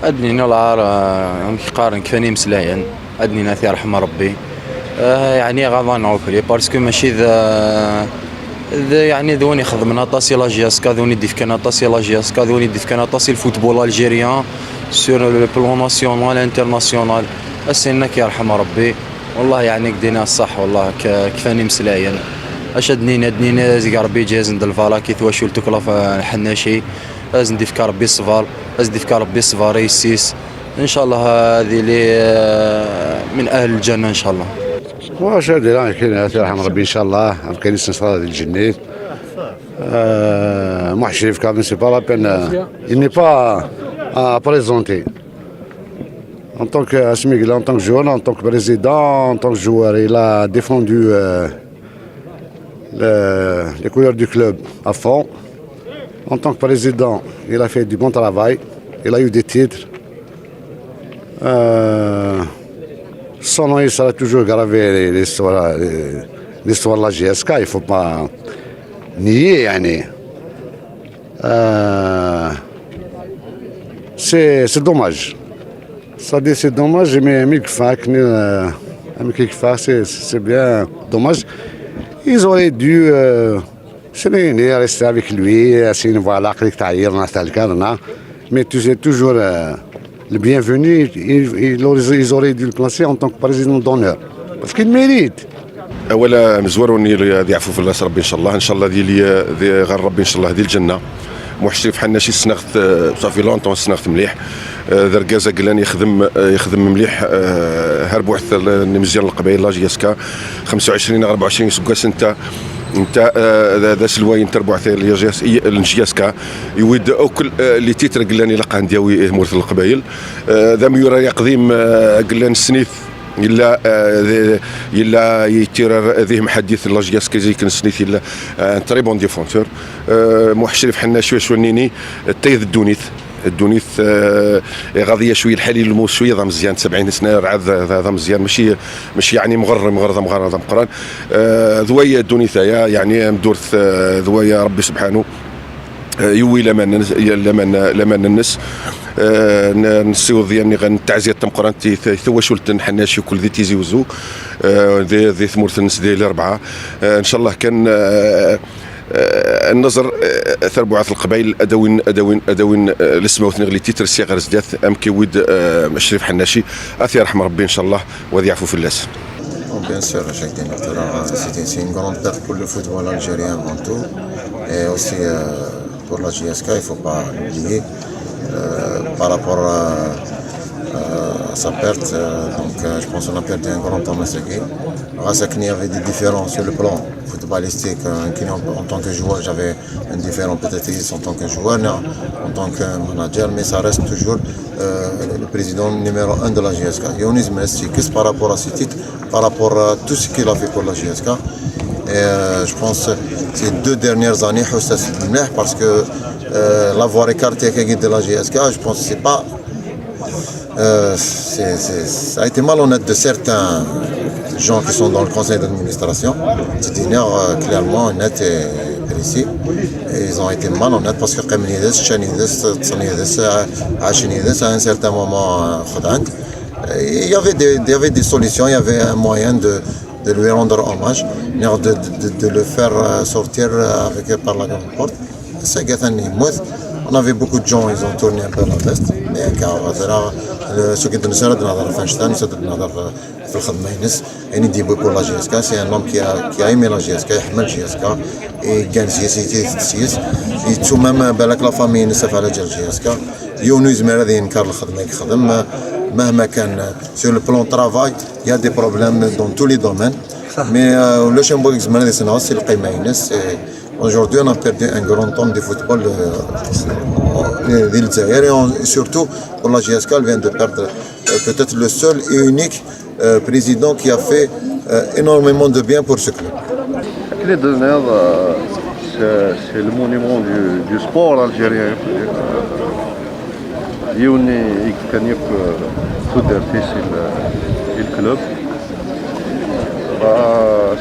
أدنينا العار نقارن كفاني مسلايان أدنينا في رحمة ربي. يعني غاضا نعوفلي باسكو ماشي يعني ذوني خدمنا طاسي لا جياسكا ذوني ديف كان طاسي لا جياسكا ذوني ديف كان طاسي الفوتبول الجيريان سور لو بلون ناسيونال انترناسيونال. اسينك يرحم ربي والله يعني قدينا الصح والله كفاني مسلايا اش دنينا زي ربي جاز ند الفالا كي تواشول تكلف الحناشي از نديف ربي الصفار از نديف ربي الصفار يسيس ان شاء الله. هذه لي من اهل الجنه ان شاء الله. واش هادي كاين يرحم ربي ان شاء الله كاين استنصار هذه الجنيت. محشرف كان سي با لا بين il n'est pas à présenter en tant que Asmigla, en tant que joueur, en tant que président, en tant que joueur. Il a défendu les couleurs du club à fond. En tant que président, il a fait du bon travail. Il a eu des titres. Son nom, il sera toujours gravé l'histoire de la GSK. Il ne faut pas nier. C'est dommage. Ça dit c'est dommage, mais c'est bien dommage. Ils auraient dû rester avec lui, essayer de voir mais tu sais toujours le bienvenu, ils auraient dû le placer en tant que président d'honneur. Parce qu'il mérite. اولا مزوروني اللي يعفو في الله ربي ان شاء الله ديال غير ربي ان شاء الله ديال الجنه. محشرف حناشي سنغت صافي لونطون سنغت مليح. ذركازا قلان يخدم مليح. هرب واحد مزيان القبائل لا جياسكا 25 24 سكاس انت ذا سلواين تربع الجياسكا يود اوكل اللي تيتر قلاني لقى دياوي مورث القبائل ذا ميورا يقديم قلان السنيف يلا يتير ذيه محدث لاجياس كيزي كان سنيث يلا تري بون ديفونسور. محشرف حنا شويه نيني تايذ الدونيث غاضيه شويه الحليل الموس شويه ضا مزيان 70 سنه رعد ضا مزيان ماشي يعني مقران ذويا الدونيثايا يعني مدورث ذويا ربي سبحانه يوي لمن الناس نسيو ديالني غنتعزيه تمقران ثواشولت نحناشي كل ذي تيزي وزو ذي ثمورث الناس ديال الاربعه ان شاء الله. كان النظر ثربعات القبائل ادوين الاسماء وثنغلي تيتر الصغار زدات ام كيود مشرف حناشي اثي رحم ربي ان شاء الله وذي يعفو في الناس. Bien sûr, Jacques Demirtora, c'est une grande perte pour le football algérien avant tout, et aussi pour la GSK, il ne faut pas l'oublier. Par rapport à sa perte, donc je pense qu'on a perdu un grand homme à Sakine. Rassakni avait des différences sur le plan footballistique. En tant que joueur, j'avais un différent peut-être en tant que joueur, en tant que manager, mais ça reste toujours le président numéro 1 de la GSK. Younis Messikis par rapport à ce titre, par rapport à tout ce qu'il a fait pour la GSK. Et je pense que ces 2 dernières années, parce que l'avoir écarté de la GSK, je pense que c'est pas. Ça a été malhonnête de certains gens qui sont dans le conseil d'administration. C'est clairement net et précis. Et ils ont été malhonnêtes parce que à un certain moment, il y avait des solutions, il y avait un moyen de lui rendre hommage, de le faire sortir par la grande porte. On avait beaucoup de gens, ils ont tourné un peu la veste, mais car ceux qui nous servent dans la Feinstein, ceux qui nous servent في الخدمة ينس يعني دي بوكو لا جيسكا سي ان نوم كي ايمي لا جيسكا يحمل جيسكا كان سياسي يتسو مام بالك لا فامي نسف على جال جيسكا يونو زمير هذا ينكر الخدمة يخدم مهما كان سور لو بلون ترافاي يا دي بروبليم دون تو لي دومين مي لو شامبوك زمان هذا سنة سي القيمة ينس. Aujourd'hui, on a perdu un grand homme de football d'Il Zaïre et surtout pour la GSK, elle vient de perdre peut-être le seul et unique président qui a fait énormément de bien pour ce club. C'est le monument du sport algérien. Youni يكتنيك تودر فيس الكلوب.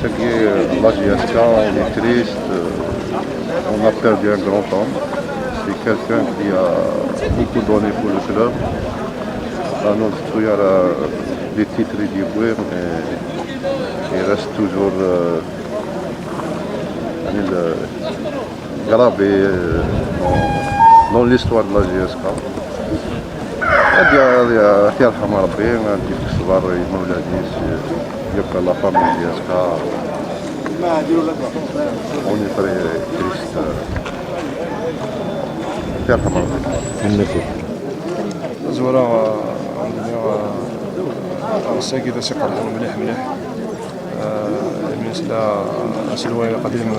Ce qui est la GSK, on est triste, on a perdu un grand homme. C'est quelqu'un qui a beaucoup donné pour le club. Il y a des titres du joueur, mais il reste toujours gravé dans l'histoire de la GSK. هذه يرحم ربي عندي في الصغار مولادي يبقى لا فامي GSK. On est très triste. يرحم ربي. زوراء الساقي ذا ثقة مليح بالنسبة لسلوى قديم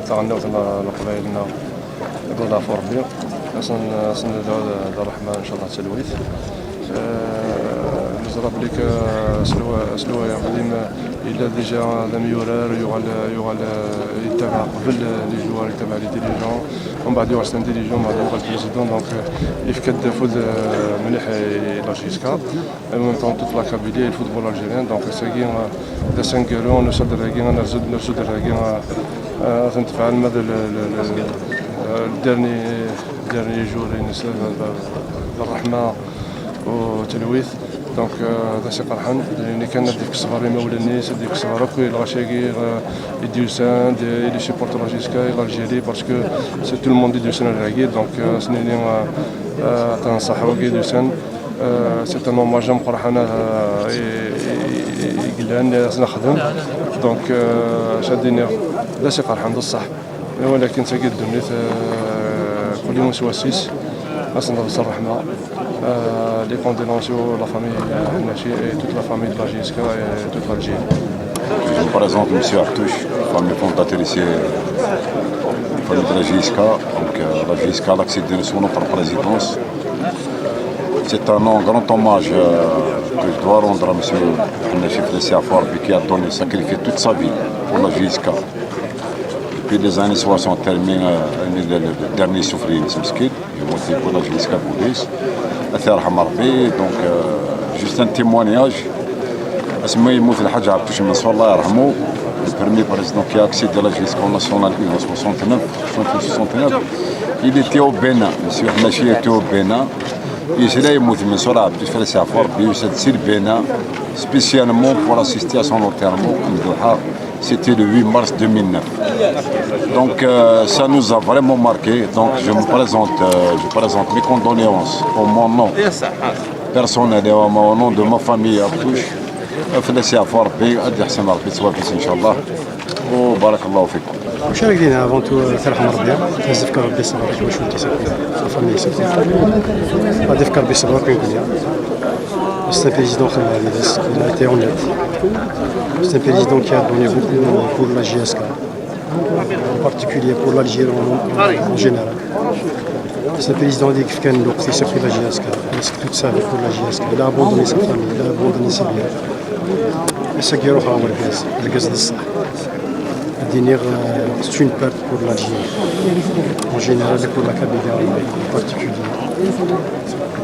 تغنوا لقبائلنا يقولها فور بيو سن ذا الرحمن إن شاء الله تسلويت نزرب لك سلوى قديم إلا ديجا لاميورار يغال يتبع قبل لي جوار يتبع لي ديريجون ومن بعد يغال ستان ديريجون بعد يغال بريزيدون دونك يفكد فوز مليح لا جيسكا en même temps toute la Kabylie et le football algérien donc c'est de 5 euros nous sommes de la تنتفع ماذا الدرني جور الرحمة وتلويث دونك هذا سي فرحان لأن كان ديك الصغار مولى الناس ديك الصغار كل الغشاقي يديوسان لي سيبورت لا جيسكا l'Algérie parce que c'est tout le monde يديوسان العقيد دونك سنيني تنصحوا يديوسان سيرتانمون ما جام فرحان يقلان نخدم دونك شاديني لا سي فرحان بصح ولكن تاقي الدنيا كل يوم سواسيس أصلا بصح الرحمة les condoléances à la famille Nachi et toute la famille de la GSK et toute l'Algérie. Je vous présente M. Artouche, famille fondateur ici, famille de la GSK. Donc la GSK a accédé sur notre présidence. C'est un grand hommage que je dois rendre à M. Nachi Fressia-Fort qui a donné, sacrifié toute sa vie pour la GSK. Depuis les années 60, terminé le dernier souffrier, Smskid, il a voté pour la GSK Police. Donc, juste un témoignage. اسمه يموت الحاج عبدوش منصور الله يرحمه le premier président qui a accédé à la gestion nationale en 69. Il était au Bénin, M. Hnachi était au Bénin. Il est يموت منصور عبدوش في السفر بيسد Bénin spécialement pour assister à son enterrement à Doha. C'était le 8 mars 2009. Donc ça nous a vraiment marqué. Donc je présente mes condoléances au mon nom personnel et au nom de ma famille Abdouche. فلسي عفوا ربي أدي حسن ربي توافيس إن شاء الله وبارك الله فيكم. مشاركين avant tout ترحم ربي تهزفك ربي صبرك واش ولتي فامي سيتي غادي ربي صبرك كليا. C'est un président qui a été honnête. C'est un président qui a donné beaucoup pour la GSK, en particulier pour l'Algérie en général. C'est un président qui a pris la GSK, il toute sa vie pour la GSK. Il a abandonné sa famille, il a abandonné ses biens. Et ça qui est le gaz de ça. C'est une perte pour l'Algérie, en général et pour la Kabylie en particulier.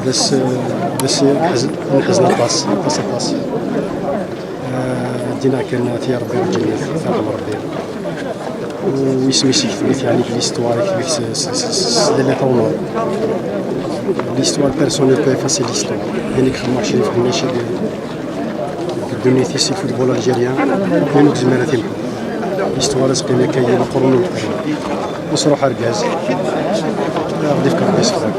بس نحزن باس دينا كان يا ربي الجنة ترحم ربي ويسمي سيكتبت يعني في l'histoire de la tournoi l'histoire personne ne peut effacer l'histoire يعني كخدمة شريف حناشي دونيتي سي الفوتبول الجيريان كاين زمانات يمكن l'histoire سقينا كاين قرون وصروح ركاز غادي يفكر بيسخر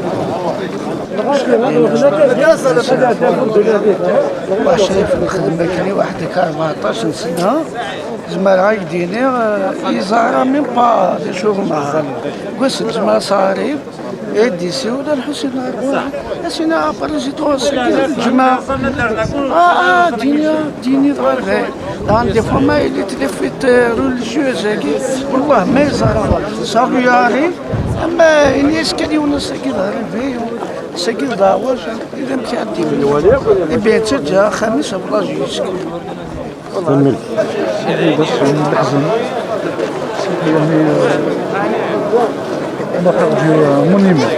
واحد شايف الخدمة كلي واحد 14 سنة زمان عايديني يزارة من با شوف معها قسم زمان صاري يدي سيودة الحسين سينا بريزيدون جماعة ديني ضغي عندي فما اللي تلفت ريليجيوز والله ما يزارة صاروا ياري أما الناس كان يونس كذا فيه سجل دعوة إذا متعدي من الولي يبين تجاه خميسة بلاجيسك الملك بس الحزن يعني on a perdu un monument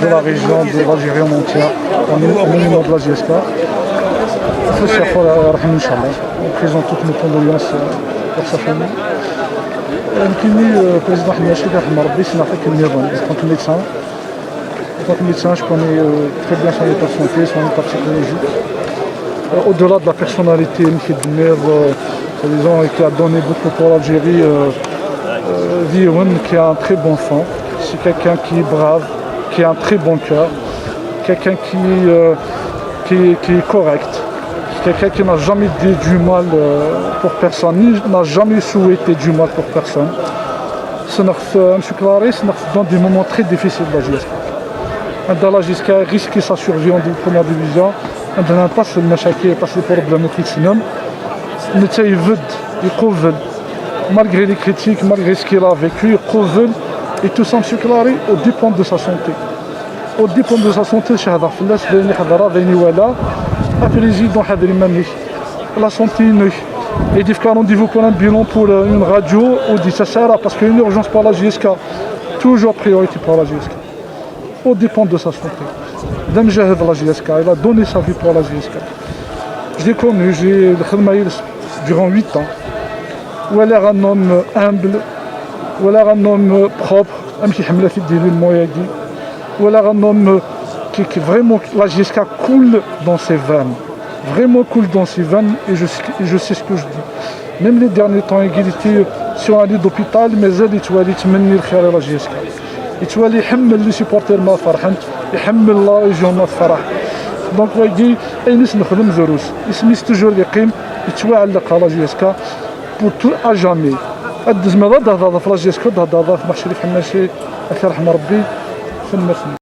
de la région de l'Algérie entière, un monument de la GSK. On présente toutes nos condoléances pour sa famille. يمكنني président حماشي يرحم ربي نعطيك النظام كنت médecin. En tant que médecin, je connais très bien son état de santé, son état psychologique. Au-delà de la personnalité, qui a donné beaucoup pour l'Algérie, qui a un très bon sang. C'est quelqu'un qui est brave, qui a un très bon cœur, quelqu'un qui est correct, quelqu'un qui n'a jamais dit du mal pour personne, n'a jamais souhaité du mal pour personne. M. Claré, c'est dans des moments très difficiles de la GSK. عندها جيسكا risque sa survie en première division. عندنا نطاس المشاكل طاس لي بروبليم كيتسنم نتا يفد يقوفل malgré les critiques, malgré ce qu'il a vécu, يقوفل et tout ça M. Claré au dépend de sa santé. Au dépend de sa santé شهد فلاس بيني حضره بيني ولا président حاضرين مانيش la santé نوش et dit qu'un rendez-vous pour un bilan pour une radio ou dit ça sert parce qu'il y a une urgence pour la GSK, toujours priorité pour la GSK. Au dépend de sa santé. Dame Jahid la GSK, il a donné sa vie pour la GSK. Je l'ai connu, j'ai durant 8 ans. Ou elle est un homme humble, ou elle est un homme propre, ou elle est un homme qui vraiment, la GSK coule dans ses veines. Vraiment coule dans ses veines et je sais ce que je dis. Même les derniers temps, il était sur un lit d'hôpital, mais il était مني الخير la GSK. يتوالي يحمل لي سيبورتير ما فرحان يحمل لا ريجيون ما فرح دونك ويجي اي ناس نخدم دروس يسميس توجور يقيم يتواعلق على جيسكا بور تو اجامي الدزمه ضد هذا في لا جيسكا ضد هذا في محشري حماشي الله يرحم ربي في المثل.